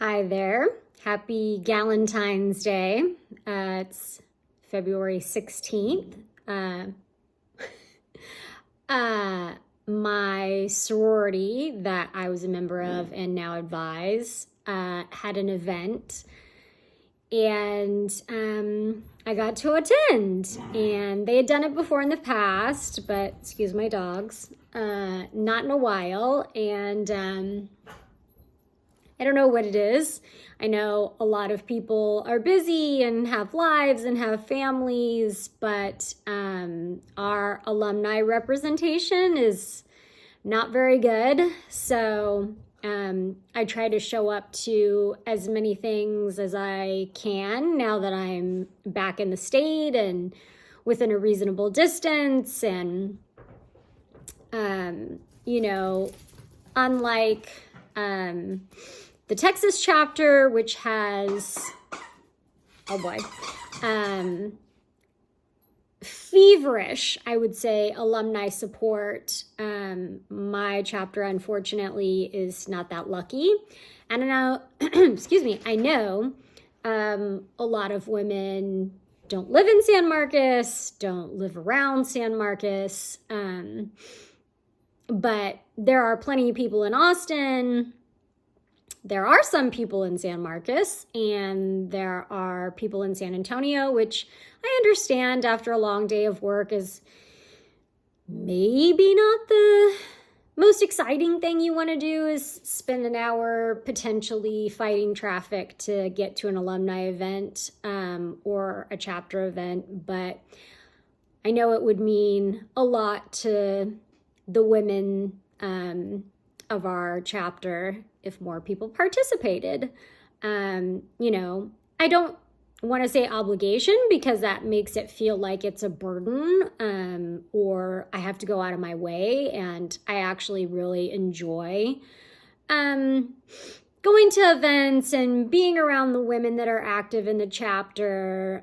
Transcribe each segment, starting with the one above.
Hi there. Happy Galentine's Day. It's February 16th. My sorority that I was a member of and now advise had an event, and I got to attend. And they had done it before in the past, but excuse my dogs, not in a while. And I don't know what it is. I know a lot of people are busy and have lives and have families, but our alumni representation is not very good. So I try to show up to as many things as I can now that I'm back in the state and within a reasonable distance. And, unlike the Texas chapter, which has, feverish, I would say, alumni support. My chapter, unfortunately, is not that lucky. And I know, I know a lot of women don't live in San Marcos, don't live around San Marcos, but there are plenty of people in Austin. There are some people in San Marcos, and there are people in San Antonio, which I understand after a long day of work is maybe not the most exciting thing you want to do, is spend an hour potentially fighting traffic to get to an alumni event or a chapter event. But I know it would mean a lot to the women of our chapter if more people participated. I don't want to say obligation because that makes it feel like it's a burden or I have to go out of my way. And I actually really enjoy going to events and being around the women that are active in the chapter,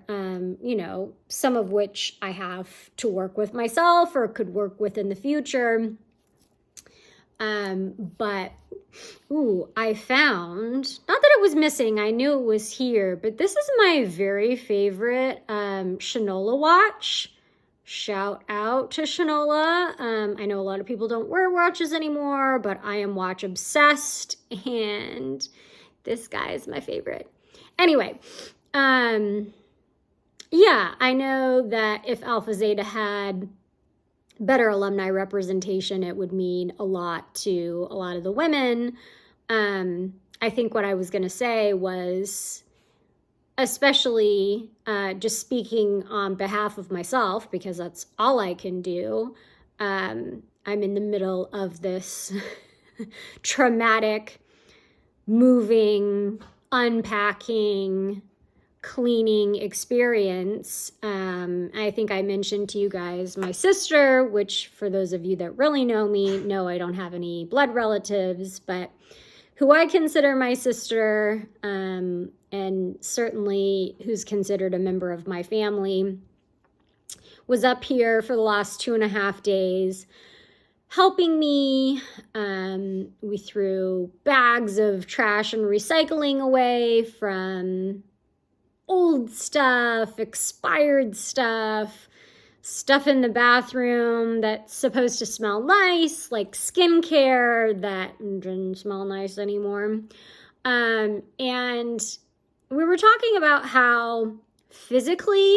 some of which I have to work with myself or could work with in the future. But I found, not that it was missing, I knew it was here, but this is my very favorite Shinola watch. Shout out to Shinola. I know a lot of people don't wear watches anymore, but I am watch obsessed, and this guy is my favorite. Anyway, I know that if Alpha Zeta had better alumni representation, it would mean a lot to a lot of the women. I think what I was going to say was, especially just speaking on behalf of myself, because that's all I can do. I'm in the middle of this traumatic, moving, unpacking, cleaning experience. I think I mentioned to you guys my sister, which for those of you that really know me, know I don't have any blood relatives, but who I consider my sister, and certainly who's considered a member of my family, was up here for the last 2.5 days helping me. We threw bags of trash and recycling away from old stuff, expired stuff in the bathroom that's supposed to smell nice, like skincare that didn't smell nice anymore. And we were talking about how physically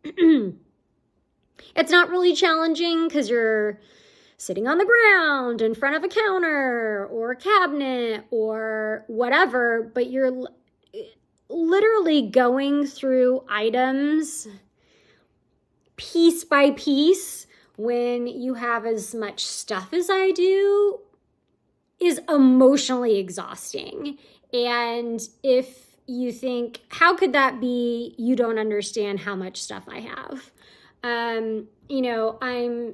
it's not really challenging because you're sitting on the ground in front of a counter or a cabinet or whatever, but you're literally going through items piece by piece when you have as much stuff as I do is emotionally exhausting. And if you think, how could that be? You don't understand how much stuff I have. I'm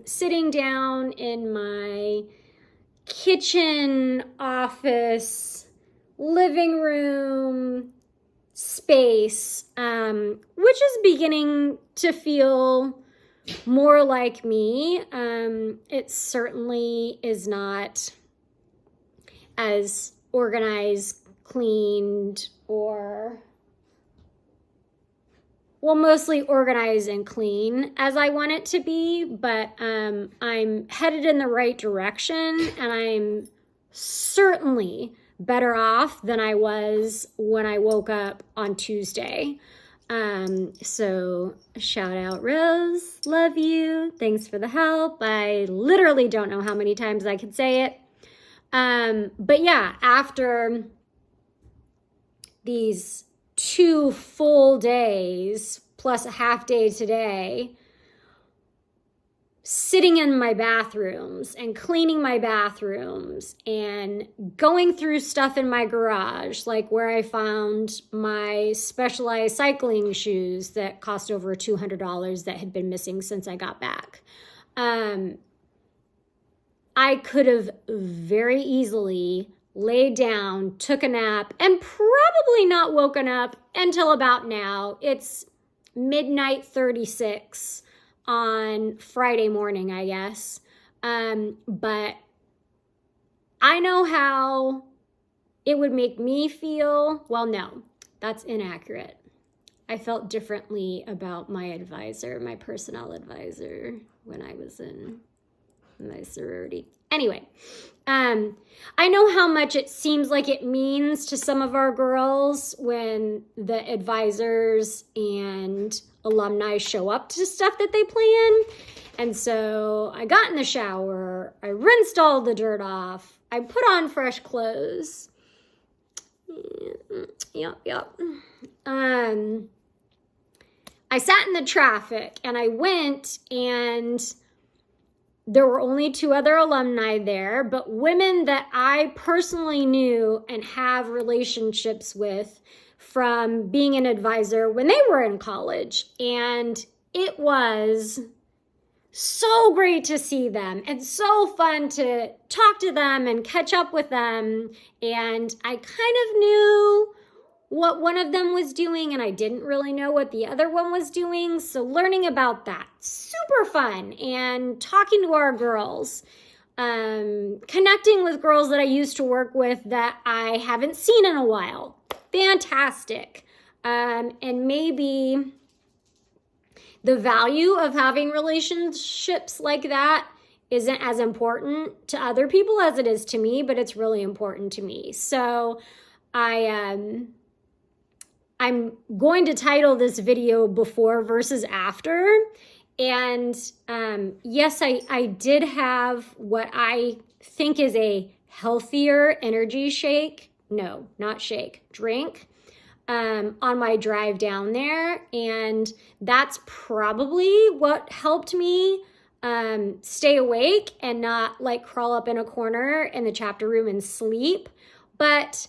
sitting down in my kitchen, office, living room space, which is beginning to feel more like me. It certainly is not as organized, cleaned or, well, mostly organized and clean as I want it to be, but I'm headed in the right direction, and I'm certainly better off than I was when I woke up on Tuesday. So shout out Rose, love you, thanks for the help. I literally don't know how many times I could say it. But yeah, after these 2 full days plus a half day today, sitting in my bathrooms and cleaning my bathrooms and going through stuff in my garage, like where I found my Specialized cycling shoes that cost over $200 that had been missing since I got back. I could have very easily laid down, took a nap, and probably not woken up until about now. It's midnight 36 on Friday morning, I guess. But I know how it would make me feel. Well, no, that's inaccurate. I felt differently about my advisor, my personnel advisor, when I was in my sorority. Anyway, I know how much it seems like it means to some of our girls when the advisors and alumni show up to stuff that they plan. And so I got in the shower, I rinsed all the dirt off, I put on fresh clothes. Yep. I sat in the traffic and I went, and there were only 2 other alumni there, but women that I personally knew and have relationships with from being an advisor when they were in college. And it was so great to see them and so fun to talk to them and catch up with them. And I kind of knew what one of them was doing, and I didn't really know what the other one was doing. So learning about that, super fun. And talking to our girls, connecting with girls that I used to work with that I haven't seen in a while. Fantastic. And maybe the value of having relationships like that isn't as important to other people as it is to me, but it's really important to me. So I'm going to title this video Before versus After. And yes, I did have what I think is a healthier energy shake. No, not shake, drink on my drive down there. And that's probably what helped me stay awake and not like crawl up in a corner in the chapter room and sleep. But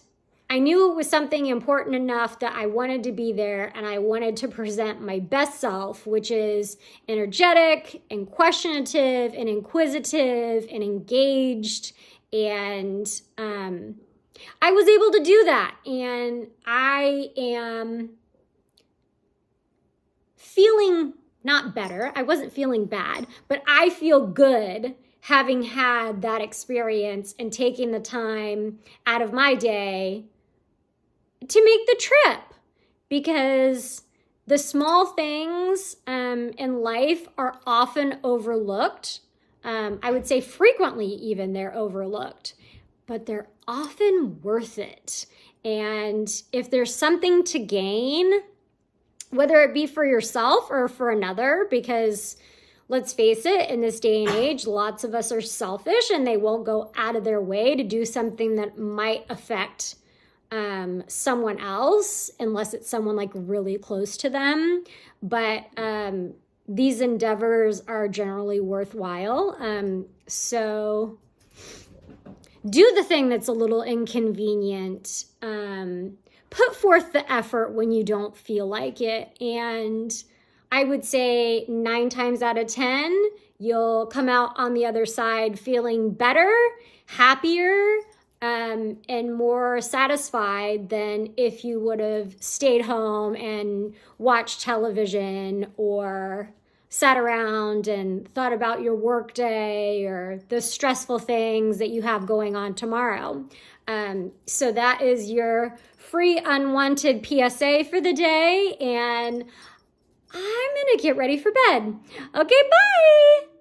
I knew it was something important enough that I wanted to be there, and I wanted to present my best self, which is energetic and questionative and inquisitive and engaged. And I was able to do that. And I am feeling not better. I wasn't feeling bad, but I feel good having had that experience and taking the time out of my day to make the trip, because the small things in life are often overlooked. I would say frequently even they're overlooked, but they're often worth it. And if there's something to gain, whether it be for yourself or for another, because let's face it, in this day and age, lots of us are selfish and they won't go out of their way to do something that might affect someone else, unless it's someone like really close to them. But these endeavors are generally worthwhile. So do the thing that's a little inconvenient. Put forth the effort when you don't feel like it. And I would say 9 times out of 10, you'll come out on the other side feeling better, happier, and more satisfied than if you would have stayed home and watched television or sat around and thought about your work day or the stressful things that you have going on tomorrow. So that is your free unwanted PSA for the day, and I'm gonna get ready for bed. Okay, bye.